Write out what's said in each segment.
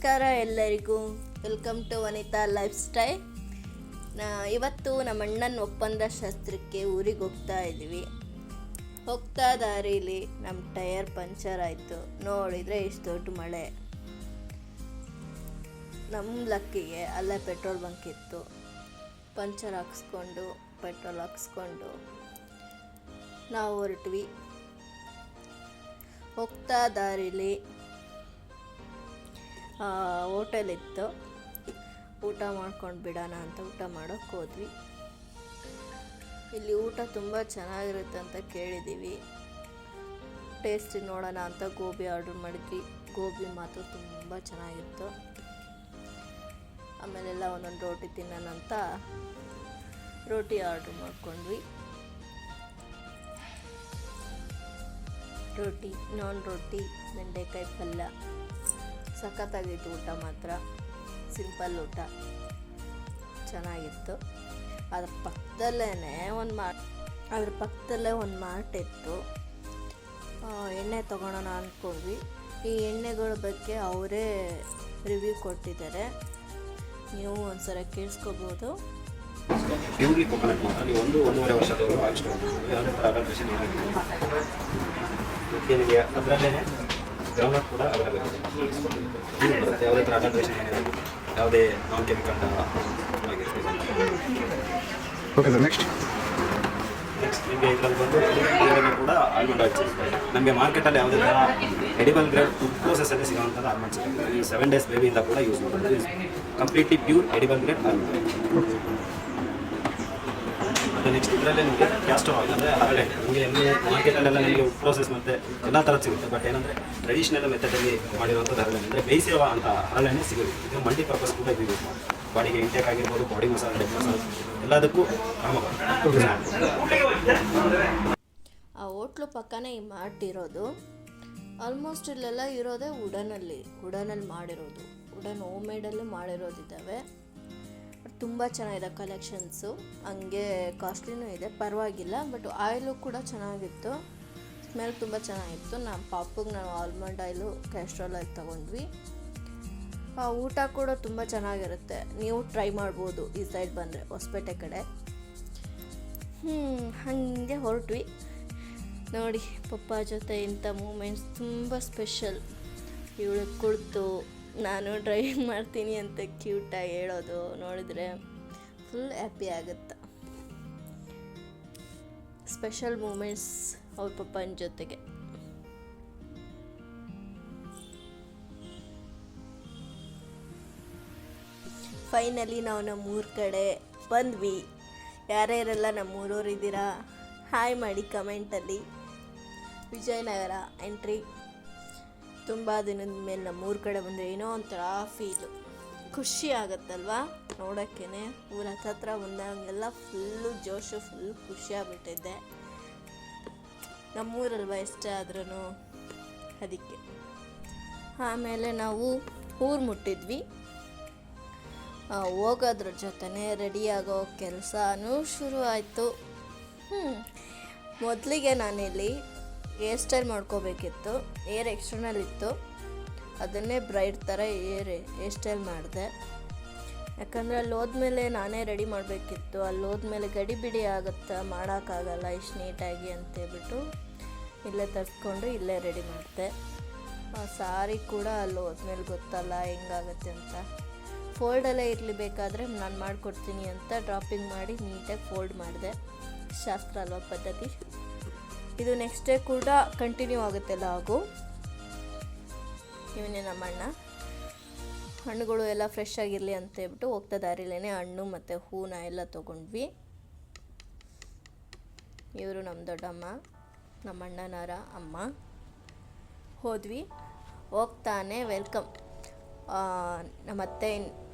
ನಮಸ್ಕಾರ ಎಲ್ಲರಿಗೂ, welcome to Vanitha lifestyle. ಇವತ್ತು ನಮ್ಮ ಅಣ್ಣನ ಒಪ್ಪಂದ ಶಾಸ್ತ್ರಕ್ಕೆ ಊರಿಗೆ ಹೋಗ್ತಾ ಇದ್ವಿ. ಹೋಗ್ತಾ ದಾರೀಲಿ ನಮ್ಮ ಟಯರ್ ಪಂಚರ್ ಆಯಿತು. ನೋಡಿದರೆ ಇಷ್ಟು ದೊಡ್ಡ ಮಳೆ. ನಮ್ಮ ಲಕ್ಕಿಗೆ ಅಲ್ಲೇ ಪೆಟ್ರೋಲ್ ಬಂಕ್ ಇತ್ತು. ಪಂಚರ್ ಹಾಕ್ಸ್ಕೊಂಡು ಪೆಟ್ರೋಲ್ ಹಾಕ್ಸ್ಕೊಂಡು ನಾವು ಹೊರಟ್ವಿ. ಹೋಗ್ತಾ ದಾರೀಲಿ ಹೋಟೆಲ್ ಇತ್ತು. ಊಟ ಮಾಡ್ಕೊಂಡು ಬಿಡೋಣ ಅಂತ ಊಟ ಮಾಡೋಕ್ಕೆ ಹೋದ್ವಿ. ಇಲ್ಲಿ ಊಟ ತುಂಬ ಚೆನ್ನಾಗಿರುತ್ತೆ ಅಂತ ಕೇಳಿದ್ದೀವಿ. ಟೇಸ್ಟಿ ನೋಡೋಣ ಅಂತ ಗೋಬಿ ಆರ್ಡ್ರ್ ಮಾಡಿದ್ವಿ. ಗೋಬಿ ಮಾತ್ರ ತುಂಬ ಚೆನ್ನಾಗಿತ್ತು. ಆಮೇಲೆಲ್ಲ ಒಂದೊಂದು ರೋಟಿ ತಿನ್ನೋಣ ಅಂತ ರೋಟಿ ಆರ್ಡ್ರ್ ಮಾಡ್ಕೊಂಡ್ವಿ. ರೋಟಿ, ನಾನ್ ರೋಟಿ, ಬೆಂಡೆಕಾಯಿ ಪಲ್ಯ, ಸಖತ್ತಾಗಿತ್ತು. ಊಟ ಮಾತ್ರ ಸಿಂಪಲ್ ಊಟ, ಚೆನ್ನಾಗಿತ್ತು. ಅದ್ರ ಪಕ್ಕದಲ್ಲೇ ಒಂದು ಮಾರ್ಟ್ ಇತ್ತು. ಎಣ್ಣೆ ತೊಗೊಳೋಣ ಅಂದ್ಕೊಂಡ್ವಿ. ಈ ಎಣ್ಣೆಗಳ ಬಗ್ಗೆ ಅವರೇ ರಿವ್ಯೂ ಕೊಟ್ಟಿದ್ದಾರೆ, ನೀವು ಒಂದ್ಸಲ ಕೇಳಿಸ್ಕೋಬೋದು. ಪ್ಯೂರ್ಲಿ ಕೊಕೊನಟ್ ಮಾತ್ರ ನೀವು 1-1.5 ವರ್ಷದವರೆಗೂ ಹಾಕ್ಸ್ಕೊಂಡು ಯಾವುದೇ ಥರ ಅಡಲ್ಟ್ರೇಷನ್ ನಿಮಗೆ ಅದರಲ್ಲೇ ಗ್ರೌಂಡ್ನಟ್ ಕೂಡ ಅವೈಲೇಬಲ್ ಬರುತ್ತೆ. ಯಾವುದೇ ಥರ ಅಡಲ್ಟ್ರೇಷನ್ ಏನಿದೆ, ಯಾವುದೇ ನಾನ್ ಕೆಮಿಕಲ್ ಓಕೆ ಸರ್. ನೆಕ್ಸ್ಟ್ ನಿಮಗೆ ಇದರಲ್ಲಿ ಬಂದು ಕೂಡ ಆಲ್ಮಂಡ್ ಆಯಿಲ್ ಸಿಗುತ್ತೆ. ನಮಗೆ ಮಾರ್ಕೆಟಲ್ಲಿ ಯಾವುದೇ ಥರ ಎಡಿಬಲ್ ಗ್ರೇಡ್ ಫುಡ್ ಪ್ರೋಸೆಸಲ್ಲಿ ಸಿಗೋವಂಥದ್ದು ಆಲ್ಮಂಡ್ ಸಿಗುತ್ತೆ. ನೀವು 7 days ಬೇಬಿಯಿಂದ ಕೂಡ ಯೂಸ್ ಮಾಡ್ಬೋದು. Completely pure edible grade almond oil. ಮತ್ತು ನೆಕ್ಸ್ಟ್ ಇದರಲ್ಲೇ ನಿಮಗೆ ಕ್ಯಾಸ್ಟರ್ ಆಯಿಲ್ ಅಂದರೆ ಹರಳೆ. ನಿಮಗೆ ಎಲ್ಲಿ ಮಾರ್ಕೆಟಲ್ಲೆಲ್ಲ ನಿಮಗೆ ಫುಡ್ ಪ್ರೋಸೆಸ್ ಮತ್ತು ಎಲ್ಲ ಥರದ್ದು ಸಿಗುತ್ತೆ. ಬಟ್ ಏನಂದರೆ ಟ್ರೆಡಿಷನಲ್ ಮೆಥಡಲ್ಲಿ ಮಾಡಿರುವಂಥದ್ದು ಹರಳೆ ಅಂದರೆ ಬೇಯಿಸಿರುವ ಅಂತ ಹರಳೆನೇ ಸಿಗುತ್ತೆ. ಇದು ಮಲ್ಟಿಪರ್ಪಸ್ ಕೂಡ ಇದು ಯೂಸ್ ಮಾಡಿ ಬಾಡಿಗೆ ಇಂಟೇಕ್ ಆಗಿರ್ಬೋದು, ಬಾಡಿ ಮಸಾಲ, ಡೆಡ್ ಮಸಾಲ ಎಲ್ಲದಕ್ಕೂ ಆ ಹೋಟ್ಲು ಪಕ್ಕನೇ ಈ ಮಾರ್ಟ್ ಇರೋದು. ಆಲ್ಮೋಸ್ಟ್ ಇಲ್ಲೆಲ್ಲ ಇರೋದೇ ವುಡನಲ್ಲಿ ಮಾಡಿರೋದು. ವುಡನ್ ಹೋಮ್ ಮೇಡಲ್ಲಿ ಮಾಡಿರೋದಿದ್ದಾವೆ. ತುಂಬ ಚೆನ್ನಾಗಿದೆ ಕಲೆಕ್ಷನ್ಸು. ಹಂಗೆ ಕಾಸ್ಟ್ಲಿನೂ ಇದೆ, ಪರವಾಗಿಲ್ಲ. ಬಟ್ ಆಯಿಲು ಕೂಡ ಚೆನ್ನಾಗಿತ್ತು, ಸ್ಮೆಲ್ ತುಂಬ ಚೆನ್ನಾಗಿತ್ತು. ನಮ್ಮ ಪಾಪಗೆ ನಾವು ಆಲ್ಮಂಡ್ ಆಯಿಲು, ಕ್ಯಾಸ್ಟ್ರಾಲ್ ಆಯಿಲ್ ತೊಗೊಂಡ್ವಿ. ಊಟ ಕೂಡ ತುಂಬ ಚೆನ್ನಾಗಿರುತ್ತೆ. ನೀವು ಟ್ರೈ ಮಾಡ್ಬೋದು ಈ ಸೈಡ್ ಬಂದರೆ, ಹೊಸಪೇಟೆ ಕಡೆ. ಹಾಗೆ ಹೊರಟ್ವಿ. ನೋಡಿ, ಪಪ್ಪ ಜೊತೆ ಇಂಥ ಮೂಮೆಂಟ್ಸ್ ತುಂಬ ಸ್ಪೆಷಲ್. ಇವಳು ಕುಳಿತು ನಾನು ಡ್ರೈವಿಂಗ್ ಮಾಡ್ತೀನಿ ಅಂತ ಕ್ಯೂಟಾಗಿ ಹೇಳೋದು ನೋಡಿದರೆ ಫುಲ್ ಹ್ಯಾಪಿ ಆಗುತ್ತೆ. ಸ್ಪೆಷಲ್ ಮೂಮೆಂಟ್ಸ್ ಅವ್ರ ಪಪ್ಪನ ಜೊತೆಗೆ. ಫೈನಲಿ ನಾವು ನಮ್ಮೂರ ಕಡೆ ಬಂದ್ವಿ. ಯಾರ್ಯಾರೆಲ್ಲ ನಮ್ಮೂರವ್ರು ಇದ್ದೀರಾ ಹಾಯ್ ಮಾಡಿ ಕಮೆಂಟಲ್ಲಿ. ವಿಜಯನಗರ ಎಂಟ್ರಿ. ತುಂಬ ದಿನದ ಮೇಲೆ ನಮ್ಮೂರ ಕಡೆ ಬಂದರೆ ಏನೋ ಒಂಥರ ಫೀಲು, ಖುಷಿ ಆಗುತ್ತಲ್ವ ನೋಡೋಕ್ಕೇ. ಊರ ಹತ್ರ ಬಂದಾಗೆಲ್ಲ ಫುಲ್ಲು ಜೋಶು, ಫುಲ್ ಖುಷಿ ಆಗ್ಬಿಟ್ಟಿದ್ದೆ. ನಮ್ಮೂರಲ್ವ ಎಷ್ಟೇ ಆದ್ರೂ ಅದಕ್ಕೆ. ಆಮೇಲೆ ನಾವು ಊರು ಮುಟ್ಟಿದ್ವಿ. ಹೋಗೋದ್ರ ಜೊತೆನೇ ರೆಡಿಯಾಗೋ ಕೆಲಸನೂ ಶುರು ಆಯಿತು. ಮೊದಲಿಗೆ ನಾನಿಲ್ಲಿ ಹೇರ್ ಸ್ಟೈಲ್ ಮಾಡ್ಕೋಬೇಕಿತ್ತು. ಹೇರ್ ಎಕ್ಸ್ಟರ್ನಲ್ ಇತ್ತು, ಅದನ್ನೇ ಬ್ರೈಡ್ ಥರ ಹೇರ್ ಸ್ಟೈಲ್ ಮಾಡಿದೆ. ಯಾಕಂದರೆ ಅಲ್ಲಿ ಹೋದ್ಮೇಲೆ ನಾನೇ ರೆಡಿ ಮಾಡಬೇಕಿತ್ತು. ಅಲ್ಲಿ ಹೋದ್ಮೇಲೆ ಗಡಿ ಬಿಡಿ ಆಗುತ್ತಾ, ಮಾಡೋಕ್ಕಾಗಲ್ಲ ಇಷ್ಟು ನೀಟಾಗಿ ಅಂತೇಳ್ಬಿಟ್ಟು ಇಲ್ಲೇ ತರಿಸ್ಕೊಂಡು ಇಲ್ಲೇ ರೆಡಿ ಮಾಡಿದೆ. ಸಾರಿ ಕೂಡ ಅಲ್ಲಿ ಹೋದ್ಮೇಲೆ ಗೊತ್ತಲ್ಲ ಹೆಂಗಾಗುತ್ತೆ ಅಂತ. ಫೋಲ್ಡಲ್ಲೇ ಇರಲಿ, ಬೇಕಾದರೆ ನಾನು ಮಾಡಿಕೊಡ್ತೀನಿ ಅಂತ ಡ್ರಾಪಿಂಗ್ ಮಾಡಿ ನೀಟಾಗಿ ಫೋಲ್ಡ್ ಮಾಡಿದೆ. ಶಾಸ್ತ್ರ ಅಲ್ವಾ ಪದ್ಧತಿ. ಇದು ನೆಕ್ಸ್ಟ್ ಡೇ ಕೂಡ ಕಂಟಿನ್ಯೂ ಆಗುತ್ತೆ ಲಾಗು. ಇವನೇ ನಮ್ಮ ಅಣ್ಣ. ಹಣ್ಣುಗಳು ಎಲ್ಲ ಫ್ರೆಶ್ ಆಗಿರಲಿ ಅಂತೇಳ್ಬಿಟ್ಟು ಹೋಗ್ತಾ ದಾರಿಲೇ ಹಣ್ಣು ಮತ್ತು ಹೂನ ಎಲ್ಲ ತೊಗೊಂಡ್ವಿ. ಇವರು ನಮ್ಮ ದೊಡ್ಡಮ್ಮ, ನಮ್ಮ ಅಣ್ಣನವರ ಅಮ್ಮ. ಹೋದ್ವಿ. ಹೋಗ್ತಾನೆ ವೆಲ್ಕಮ್.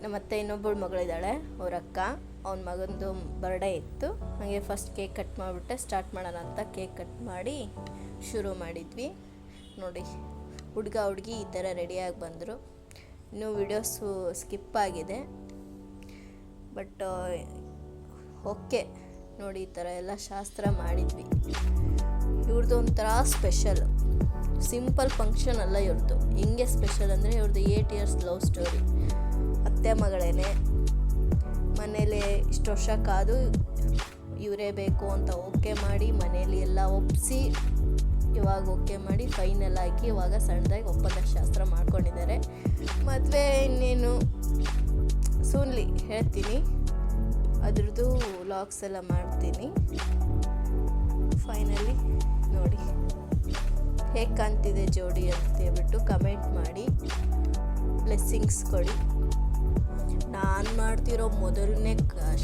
ನಮ್ಮತ್ತೆ ಇನ್ನೊಬ್ಬಳು ಮಗಳಿದ್ದಾಳೆ, ಅವ್ರ ಅಕ್ಕ. ಅವನ ಮಗಂದು ಬರ್ಡೇ ಇತ್ತು. ಹಾಗೆ ಫಸ್ಟ್ ಕೇಕ್ ಕಟ್ ಮಾಡಿಬಿಟ್ಟೆ. ಸ್ಟಾರ್ಟ್ ಮಾಡೋಣ ಅಂತ ಕೇಕ್ ಕಟ್ ಮಾಡಿ ಶುರು ಮಾಡಿದ್ವಿ. ನೋಡಿ, ಹುಡುಗಿ ಈ ಥರ ರೆಡಿಯಾಗಿ ಬಂದರು. ಇನ್ನೂ ವಿಡಿಯೋಸು ಸ್ಕಿಪ್ ಆಗಿದೆ, ಬಟ್ ಓಕೆ. ನೋಡಿ, ಈ ಥರ ಎಲ್ಲ ಶಾಸ್ತ್ರ ಮಾಡಿದ್ವಿ. ಇವ್ರದ್ದು ಒಂಥರ ಸ್ಪೆಷಲ್. ಸಿಂಪಲ್ ಫಂಕ್ಷನ್ ಅಲ್ಲ ಇವ್ರದ್ದು. ಹೆಂಗೆ ಸ್ಪೆಷಲ್ ಅಂದರೆ ಇವ್ರದ್ದು 8 ಇಯರ್ಸ್ ಲವ್ ಸ್ಟೋರಿ. ಅತ್ತೆ ಮಗಳೇನೆ, ಮನೇಲಿ ಇಷ್ಟು ವರ್ಷ ಕಾದು ಇವರೇ ಬೇಕು ಅಂತ ಓಕೆ ಮಾಡಿ ಮನೇಲಿ ಎಲ್ಲ ಒಪ್ಪಿಸಿ ಇವಾಗ ಓಕೆ ಮಾಡಿ ಫೈನಲ್ ಆಗಿ ಇವಾಗ ಸಣ್ಣದಾಗಿ ಒಪ್ಪಂದ ಶಾಸ್ತ್ರ ಮಾಡ್ಕೊಂಡಿದ್ದಾರೆ. ಮದುವೆ ಇನ್ನೇನು ಸೂನ್ಲಿ ಹೇಳ್ತೀನಿ, ಅದ್ರದ್ದು ವ್ಲಾಗ್ಸ್ ಎಲ್ಲ ಮಾಡ್ತೀನಿ. ಫೈನಲಿ ನೋಡಿ ಹೇಗೆ ಕಾಣ್ತಿದೆ ಜೋಡಿ ಅಂತ ಹೇಳ್ಬಿಟ್ಟು ಕಮೆಂಟ್ ಮಾಡಿ, ಬ್ಲೆಸ್ಸಿಂಗ್ಸ್ ಕೊಡಿ. ನಾನು ಮಾಡ್ತಿರೋ ಮೊದಲನೇ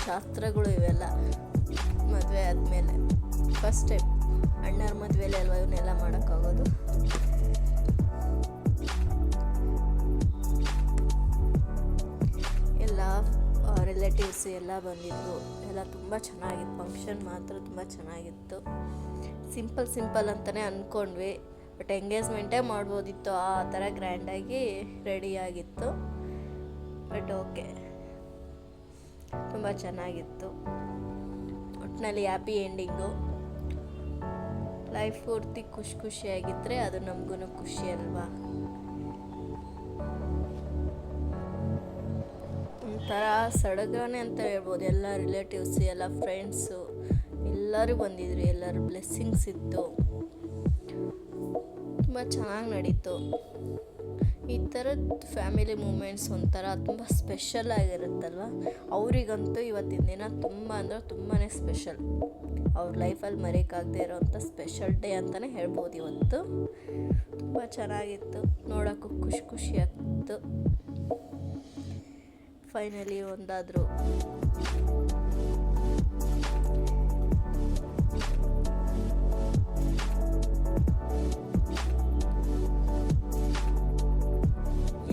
ಶಾಸ್ತ್ರಗಳು ಇವೆಲ್ಲ. ಮದುವೆ ಆದಮೇಲೆ ಫಸ್ಟ್ ಟೈಮ್ ಅಣ್ಣರ ಮದುವೆಲಿ ಅಲ್ವಾ ಇವನ್ನೆಲ್ಲ ಮಾಡೋಕ್ಕಾಗೋದು. ಎಲ್ಲ ರಿಲೇಟಿವ್ಸ್ ಎಲ್ಲ ಬಂದಿದ್ರು. ಎಲ್ಲ ತುಂಬ ಚೆನ್ನಾಗಿತ್ತು. ಫಂಕ್ಷನ್ ಮಾತ್ರ ತುಂಬ ಚೆನ್ನಾಗಿತ್ತು. ಸಿಂಪಲ್ ಅಂತಲೇ ಅಂದ್ಕೊಂಡ್ವಿ, ಬಟ್ ಎಂಗೇಜ್ಮೆಂಟೇ ಮಾಡ್ಬೋದಿತ್ತು. ಆ ಥರ ಗ್ರ್ಯಾಂಡಾಗಿ ರೆಡಿಯಾಗಿತ್ತು. ಬಟ್ ಓಕೆ, ತುಂಬ ಚೆನ್ನಾಗಿತ್ತು. ಒಟ್ಟಿನಲ್ಲಿ ಹ್ಯಾಪಿ ಎಂಡಿಂಗು. ಲೈಫ್ ಪೂರ್ತಿ ಖುಷಿಯಾಗಿದ್ದರೆ ಅದು ನಮಗೂ ಖುಷಿ ಅಲ್ವಾ. ಒಂಥರ ಸಡಗರನೇ ಅಂತ ಹೇಳ್ಬೋದು. ಎಲ್ಲ ರಿಲೇಟಿವ್ಸ್, ಎಲ್ಲ ಫ್ರೆಂಡ್ಸು ಎಲ್ಲರೂ ಬಂದಿದ್ರು. ಎಲ್ಲರ ಬ್ಲೆಸ್ಸಿಂಗ್ಸ್ ಇತ್ತು. ತುಂಬ ಚೆನ್ನಾಗಿ ನಡೀತು. ಈ ಥರದ ಫ್ಯಾಮಿಲಿ ಮೂಮೆಂಟ್ಸ್ ಒಂಥರ ತುಂಬ ಸ್ಪೆಷಲ್ ಆಗಿರುತ್ತಲ್ವ. ಅವರಿಗಂತೂ ಇವತ್ತಿನ ದಿನ ತುಂಬ ಅಂದರೆ ತುಂಬಾ ಸ್ಪೆಷಲ್. ಅವ್ರ ಲೈಫಲ್ಲಿ ಮರೆಯೋಕ್ಕಾಗದೇ ಇರೋವಂಥ ಸ್ಪೆಷಲ್ ಡೇ ಅಂತಲೇ ಹೇಳ್ಬೋದು ಇವತ್ತು. ತುಂಬ ಚೆನ್ನಾಗಿತ್ತು, ನೋಡೋಕ್ಕೂ ಖುಷಿ ಆಗ್ತಿತ್ತು. ಫೈನಲಿ ಒಂದಾದರೂ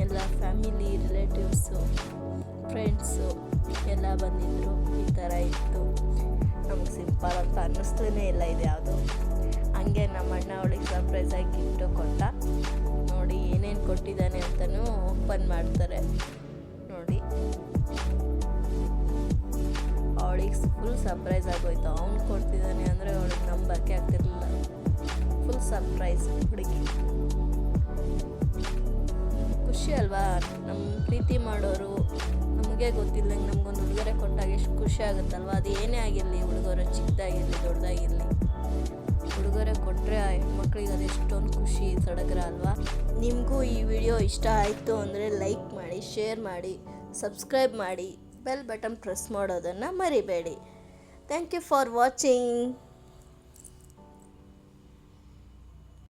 ಎಲ್ಲ ಫ್ಯಾಮಿಲಿ, ರಿಲೇಟಿವ್ಸು, ಫ್ರೆಂಡ್ಸು ಎಲ್ಲ ಬಂದಿದ್ದರು. ಈ ಥರ ಇತ್ತು. ನಮ್ಗೆ ಸಿಂಪಲ್ ಅಂತ ಅನ್ನಿಸ್ಲೇ ಇಲ್ಲ ಇದು ಯಾವುದು. ಹಂಗೆ ನಮ್ಮ ಅಣ್ಣ ಅವಳಿಗೆ ಸರ್ಪ್ರೈಸಾಗಿ ಗಿಫ್ಟು ಕೊಟ್ಟ. ನೋಡಿ ಏನೇನು ಕೊಟ್ಟಿದ್ದಾನೆ ಅಂತಲೂ ಓಪನ್ ಮಾಡ್ತಾರೆ ನೋಡಿ. ಅವಳಿಗೆ ಫುಲ್ ಸರ್ಪ್ರೈಸ್ ಆಗೋಯ್ತು. ಅವ್ನು ಕೊಡ್ತಿದ್ದಾನೆ ಅಂದರೆ ಅವಳಿಗೆ ನಂಬಕ್ಕೆ ಆಗ್ತಿರ್ಲಿಲ್ಲ. ಫುಲ್ ಸರ್ಪ್ರೈಸ್ ಹುಡುಗಿ. ಖುಷಿ ಅಲ್ವಾ, ನಮ್ಮ ಪ್ರೀತಿ ಮಾಡೋರು ನಮಗೆ ಗೊತ್ತಿಲ್ಲಂಗೆ ನಮಗೊಂದು ಉಡುಗೊರೆ ಕೊಟ್ಟಾಗ ಎಷ್ಟು ಖುಷಿ ಆಗುತ್ತಲ್ವ. ಅದು ಏನೇ ಆಗಿರಲಿ, ಉಡುಗೊರೆ ಚಿಕ್ಕದಾಗಿರಲಿ ದೊಡ್ಡದಾಗಿರಲಿ, ಉಡುಗೊರೆ ಕೊಟ್ಟರೆ ಆ ಹೆಣ್ಮಕ್ಳಿಗೆ ಅದೆಷ್ಟೊಂದು ಖುಷಿ, ಸಡಗರ ಅಲ್ವಾ. ನಿಮಗೂ ಈ ವಿಡಿಯೋ ಇಷ್ಟ ಆಯಿತು ಅಂದರೆ ಲೈಕ್ ಮಾಡಿ, ಶೇರ್ ಮಾಡಿ, ಸಬ್ಸ್ಕ್ರೈಬ್ ಮಾಡಿ, ಬೆಲ್ ಬಟನ್ ಪ್ರೆಸ್ ಮಾಡೋದನ್ನು ಮರಿಬೇಡಿ. Thank you for watching.